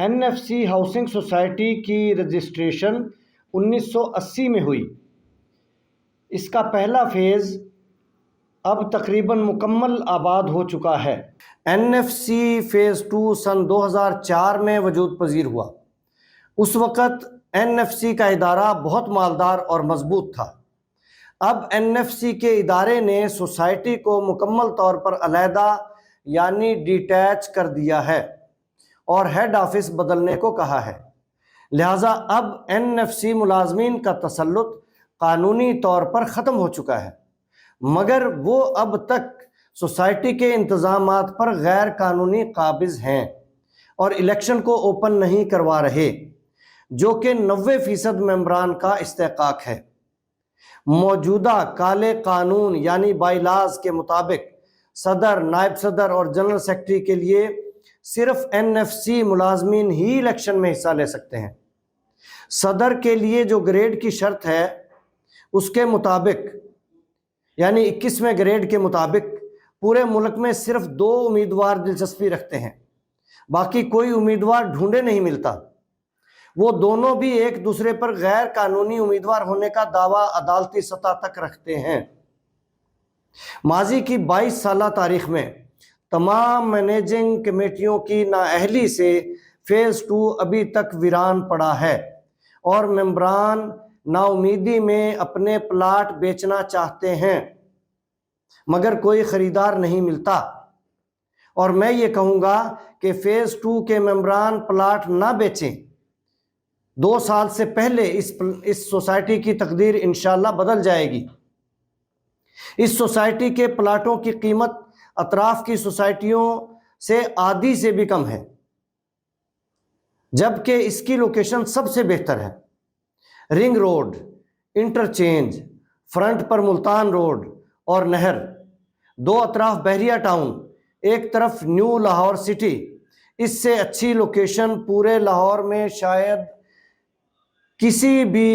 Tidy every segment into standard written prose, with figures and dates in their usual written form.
N F C housing society کی رجسٹریشن 1980 میں ہوئی۔ اس کا پہلا فیز اب تقریباً مکمل آباد ہو چکا ہے۔ این ایف سی فیز 2 سن 2004 میں وجود پذیر ہوا۔ اس وقت این ایف سی کا ادارہ بہت مالدار اور مضبوط تھا۔ اب این ایف سی کے ادارے نے سوسائٹی کو مکمل طور پر علیحدہ یعنی ڈیٹیچ کر دیا ہے اور ہیڈ آفس بدلنے کو کہا ہے، لہٰذا اب این ایف سی ملازمین کا تسلط قانونی طور پر ختم ہو چکا ہے، مگر وہ اب تک سوسائٹی کے انتظامات پر غیر قانونی قابض ہیں اور الیکشن کو اوپن نہیں کروا رہے، جو کہ 90% ممبران کا استحقاق ہے۔ موجودہ کالے قانون یعنی بائی لاز کے مطابق صدر، نائب صدر اور جنرل سیکرٹری کے لیے صرف این ایف سی ملازمین ہی الیکشن میں حصہ لے سکتے ہیں۔ صدر کے لیے جو گریڈ کی شرط ہے اس کے مطابق یعنی 21ویں گریڈ کے مطابق پورے ملک میں صرف 2 امیدوار دلچسپی رکھتے ہیں، باقی کوئی امیدوار ڈھونڈے نہیں ملتا۔ وہ دونوں بھی ایک دوسرے پر غیر قانونی امیدوار ہونے کا دعویٰ عدالتی سطح تک رکھتے ہیں۔ ماضی کی 22 سالہ تاریخ میں تمام مینیجنگ کمیٹیوں کی نااہلی سے فیز 2 ابھی تک ویران پڑا ہے اور ممبران نا امیدی میں اپنے پلاٹ بیچنا چاہتے ہیں، مگر کوئی خریدار نہیں ملتا۔ اور میں یہ کہوں گا کہ فیز 2 کے ممبران پلاٹ نہ بیچیں۔ 2 سال سے پہلے اس سوسائٹی کی تقدیر انشاءاللہ بدل جائے گی۔ اس سوسائٹی کے پلاٹوں کی قیمت اطراف کی سوسائٹیوں سے آدھی سے بھی کم ہے، جبکہ اس کی لوکیشن سب سے بہتر ہے۔ رنگ روڈ، انٹرچینج، فرنٹ پر ملتان روڈ اور نہر، 2 اطراف بحریہ ٹاؤن، ایک طرف نیو لاہور سٹی۔ اس سے اچھی لوکیشن پورے لاہور میں شاید کسی بھی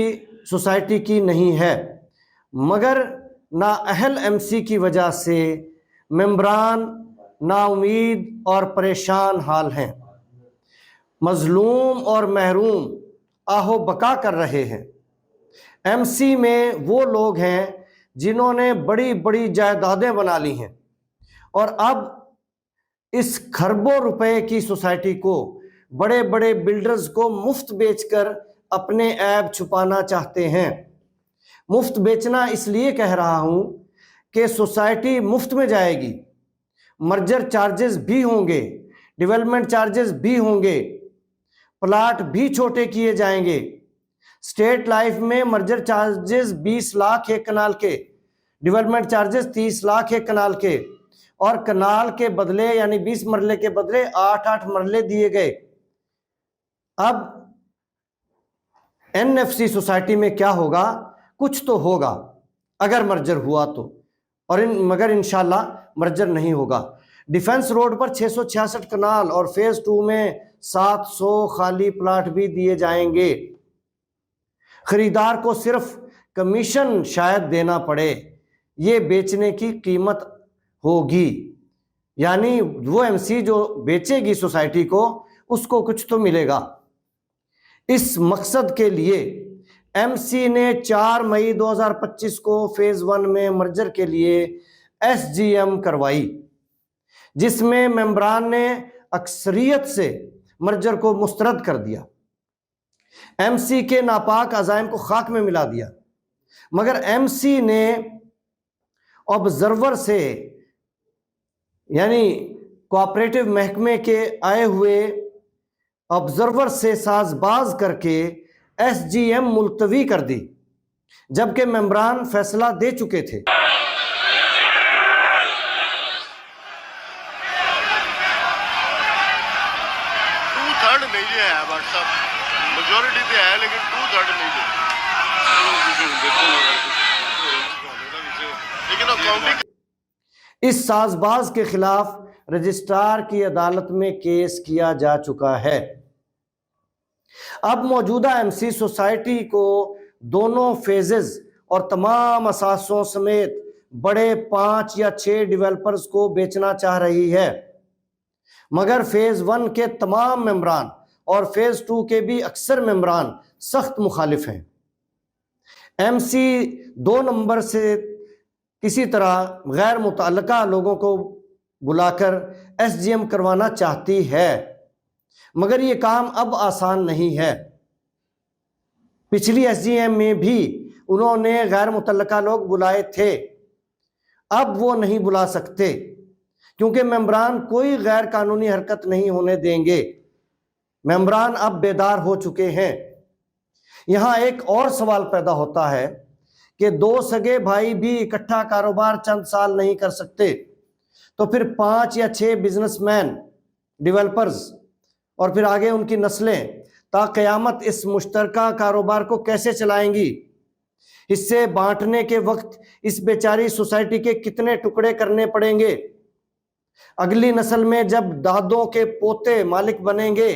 سوسائٹی کی نہیں ہے، مگر نااہل ایم سی کی وجہ سے ممبران نا امید اور پریشان حال ہیں، مظلوم اور محروم آہو بقا کر رہے ہیں۔ ایم سی میں وہ لوگ ہیں جنہوں نے بڑی بڑی جائیدادیں بنا لی ہیں اور اب اس کھربوں روپے کی سوسائٹی کو بڑے بڑے بلڈرز کو مفت بیچ کر اپنے عیب چھپانا چاہتے ہیں۔ مفت بیچنا اس لیے کہہ رہا ہوں کہ سوسائٹی مفت میں جائے گی، مرجر چارجز بھی ہوں گے، ڈیولپمنٹ چارجز بھی ہوں گے، پلاٹ بھی چھوٹے کیے جائیں گے۔ اسٹیٹ لائف میں مرجر چارجز 20 لاکھ ایک کنال کے، ڈیولپمنٹ چارجز 30 لاکھ ایک کنال کے، اور کنال کے بدلے یعنی 20 مرلے کے بدلے 8 مرلے دیے گئے۔ اب این ایف سی سوسائٹی میں کیا ہوگا؟ کچھ تو ہوگا اگر مرجر ہوا تو، اور مگر انشاءاللہ مرجر نہیں ہوگا۔ ڈیفنس روڈ پر 666 کنال اور فیز 2 میں 700 خالی پلاٹ بھی دیے جائیں گے۔ خریدار کو صرف کمیشن شاید دینا پڑے، یہ بیچنے کی قیمت ہوگی، یعنی وہ ایم سی جو بیچے گی سوسائٹی کو اس کو کچھ تو ملے گا۔ اس مقصد کے لیے ایم سی نے 4 مئی 2025 کو فیز 1 میں مرجر کے لیے ایس جی ایم کروائی، جس میں ممبران نے اکثریت سے مرجر کو مسترد کر دیا، ایم سی کے ناپاک عزائم کو خاک میں ملا دیا، مگر ایم سی نے آبزرور سے یعنی کوآپریٹو محکمے کے آئے ہوئے آبزرور سے ساز باز کر کے ایس جی ایم ملتوی کر دی، جبکہ ممبران فیصلہ دے چکے تھے۔ میجورٹی تے ہے لیکن 2/3 نہیں ہے۔ اس ساز باز کے خلاف رجسٹرار کی عدالت میں کیس کیا جا چکا ہے۔ اب موجودہ ایم سی سوسائٹی کو دونوں فیزز اور تمام اثاثوں سمیت بڑے 5 یا 6 ڈیولپرز کو بیچنا چاہ رہی ہے، مگر فیز 1 کے تمام ممبران اور فیز 2 کے بھی اکثر ممبران سخت مخالف ہیں۔ ایم سی 2 نمبر سے کسی طرح غیر متعلقہ لوگوں کو بلا کر ایس جی ایم کروانا چاہتی ہے، مگر یہ کام اب آسان نہیں ہے۔ پچھلی ایس جی ایم میں بھی انہوں نے غیر متعلقہ لوگ بلائے تھے، اب وہ نہیں بلا سکتے کیونکہ ممبران کوئی غیر قانونی حرکت نہیں ہونے دیں گے۔ ممبران اب بیدار ہو چکے ہیں۔ یہاں ایک اور سوال پیدا ہوتا ہے کہ 2 سگے بھائی بھی اکٹھا کاروبار چند سال نہیں کر سکتے، تو پھر 5 یا 6 بزنس مین، ڈیولپرز اور پھر آگے ان کی نسلیں تا قیامت اس مشترکہ کاروبار کو کیسے چلائیں گی؟ حصے بانٹنے کے وقت اس بیچاری سوسائٹی کے کتنے ٹکڑے کرنے پڑیں گے؟ اگلی نسل میں جب دادوں کے پوتے مالک بنیں گے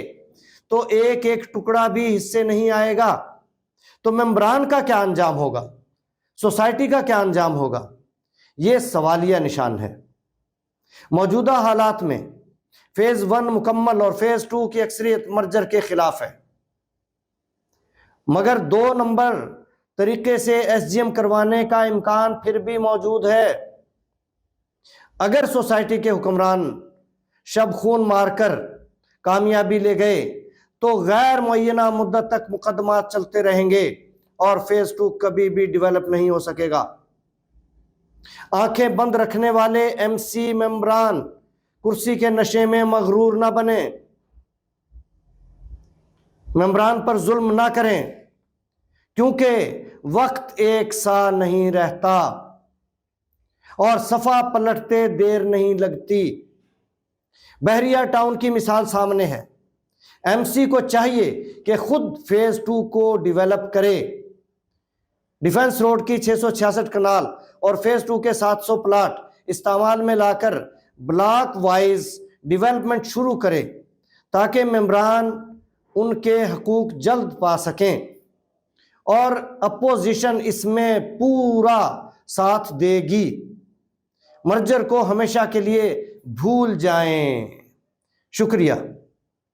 تو ایک ایک ٹکڑا بھی حصے نہیں آئے گا، تو ممبران کا کیا انجام ہوگا؟ سوسائٹی کا کیا انجام ہوگا؟ یہ سوالیہ نشان ہے۔ موجودہ حالات میں فیز 1 مکمل اور فیز 2 کی اکثریت مرجر کے خلاف ہے، مگر 2 نمبر طریقے سے ایس جی ایم کروانے کا امکان پھر بھی موجود ہے۔ اگر سوسائٹی کے حکمران شب خون مار کر کامیابی لے گئے تو غیر معینہ مدت تک مقدمات چلتے رہیں گے اور فیز 2 کبھی بھی ڈیولپ نہیں ہو سکے گا۔ آنکھیں بند رکھنے والے ایم سی ممبران کرسی کے نشے میں مغرور نہ بنیں، ممبران پر ظلم نہ کریں، کیونکہ وقت ایک سا نہیں رہتا اور صفحہ پلٹتے دیر نہیں لگتی۔ بحریہ ٹاؤن کی مثال سامنے ہے۔ ایم سی کو چاہیے کہ خود فیز 2 کو ڈیولپ کرے۔ ڈیفنس روڈ کی 666 کنال اور فیز 2 کے 700 پلاٹ استعمال میں لا کر بلاک وائز ڈیولپمنٹ شروع کرے تاکہ ممبران ان کے حقوق جلد پا سکیں اور اپوزیشن اس میں پورا ساتھ دے گی۔ مرجر کو ہمیشہ کے لیے بھول جائیں۔ شکریہ۔